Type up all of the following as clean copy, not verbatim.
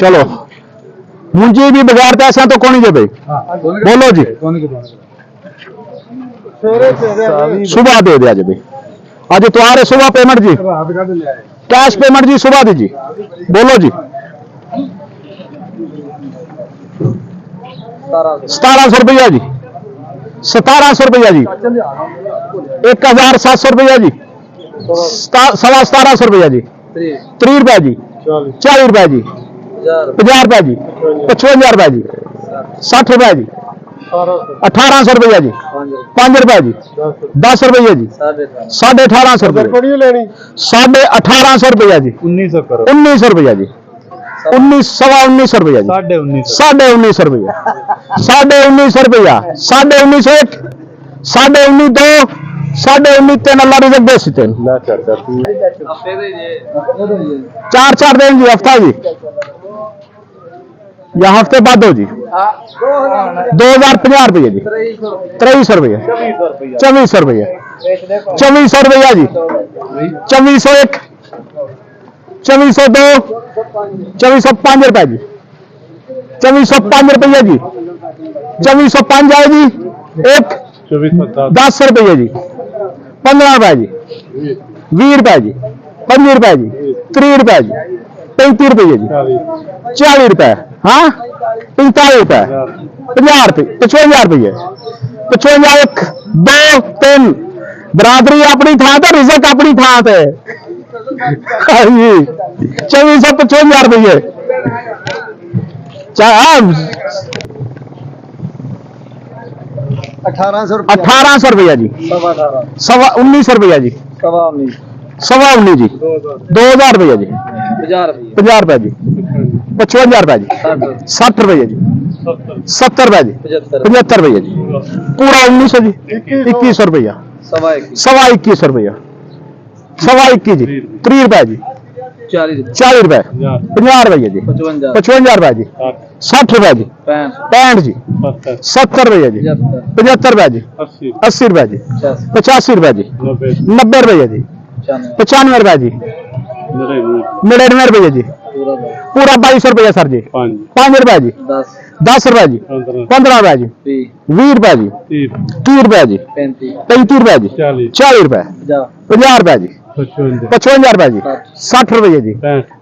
चलो मुंजी भी बगैर पैसा तो कौन जे भाई बोलो जी सुबह दे दिया जी भाई आज तुम्हारे सुबह पेमेंट जी कैश पेमेंट जी सुबह दी जी बोलो जी 1700 रुपया जी 1700 रुपया जी 1700 रुपया जी 1750 रुपया जी 30 रुपया जी 40 रुपया जी 50 रुपया जी 55 रुपया जी 60 रुपया जी 1800 रुपया जी 5 रुपया जी 10 रुपया जी 1850 रुपया 1850 रुपया जी 1900 रुपया जी 1900 रुपया जी 1950 रुपया 1900 रुपया 1901 1902 3 अल्लाह रिजक दे सकते हैं 4 दिन जी हफ्ता जी या हफ्ते बाद हो जी 2050 रुपये जी 2300 रुपया 2400 रुपया 2400 रुपया जी 2401 2402 2405 रुपया जी 2405 रुपया जी 2405 आए जी 10 रुपये जी 15 रुपया जी 20 रुपया जी 25 रुपया जी 30 रुपया जी 35 रुपये जी 40 रुपये हाँ 45 रुपये 50 रुपये 55 रुपये 55 1 2 3 बरादरी अपनी थां ते रिजक अपनी थां ते 2455 रुपये 1800 रुपया जी 1900 रुपया जी 19 जी 2000 रुपया जी 50 रुपया जी 55 रुपया जी 60 रुपया जी 70 रुपया जी 75 रुपया जी पूरा 1900 जी 2100 रुपया 21 रुपया 21 जी 30 रुपया जी 40 रुपए 50 रुपये जी 55 रुपया जी 60 रुपया जी 65 जी 70 रुपया जी 75 रुपया जी 80 रुपया जी 85 रुपया जी 90 रुपया जी 95 रुपया जी 99 रुपये जी पूरा 2200 रुपया सर जी 5 रुपया जी 10 रुपया जी 15 रुपया जी 20 रुपया जी 30 रुपया जी 35 रुपया जी 40 रुपये 50 रुपया जी 55 रुपया जी 60 रुपये जी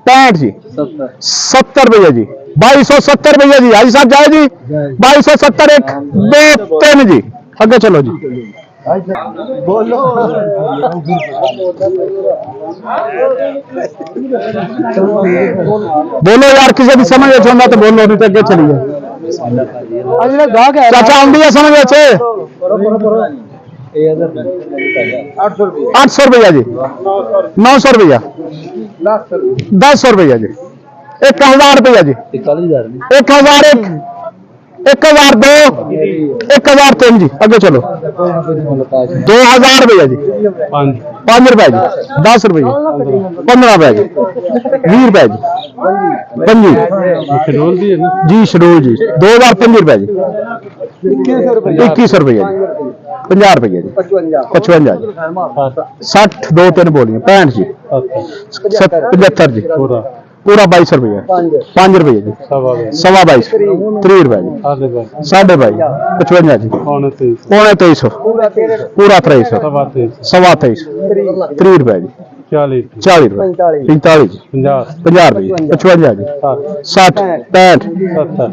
65 जी 70 रुपये जी 2270 रुपये जी हाजी साहब जाए जी 2270 1 2 3 जी आगे चलो जी बोलो बोलो यार किसी भी समझ चाहता तो बोलो नहीं तो अगे चलिए चाचा आंदी है समझ अच्छे 800 रुपया जी 900 रुपया 10 रुपया जी 1000 रुपया जी 1001 1002 1003 जी आगे चलो 2000 रुपया जी 5 रुपया जी 10 रुपये 15 रुपया जी 20 रुपया जी 5 जी शेड्यूल जी 2005 रुपया जी 2100 रुपया जी 50 रुपया जी 55 जी 60 2 3 बोलिए 65 जी 75 जी पूरा 2200 रुपया 5 रुपये जी 22.5 30 रुपया जी 22.5 55 जी 2300 पूरा 2300 23.5 30 रुपया जी 40 रुपये 45 जी 50 रुपये 55 जी 60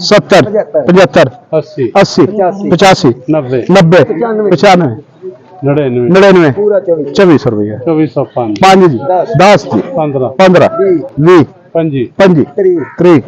65 70 75 80 85 90 95 99 2400 रुपया 5 जी 10 जी 15 20 25 30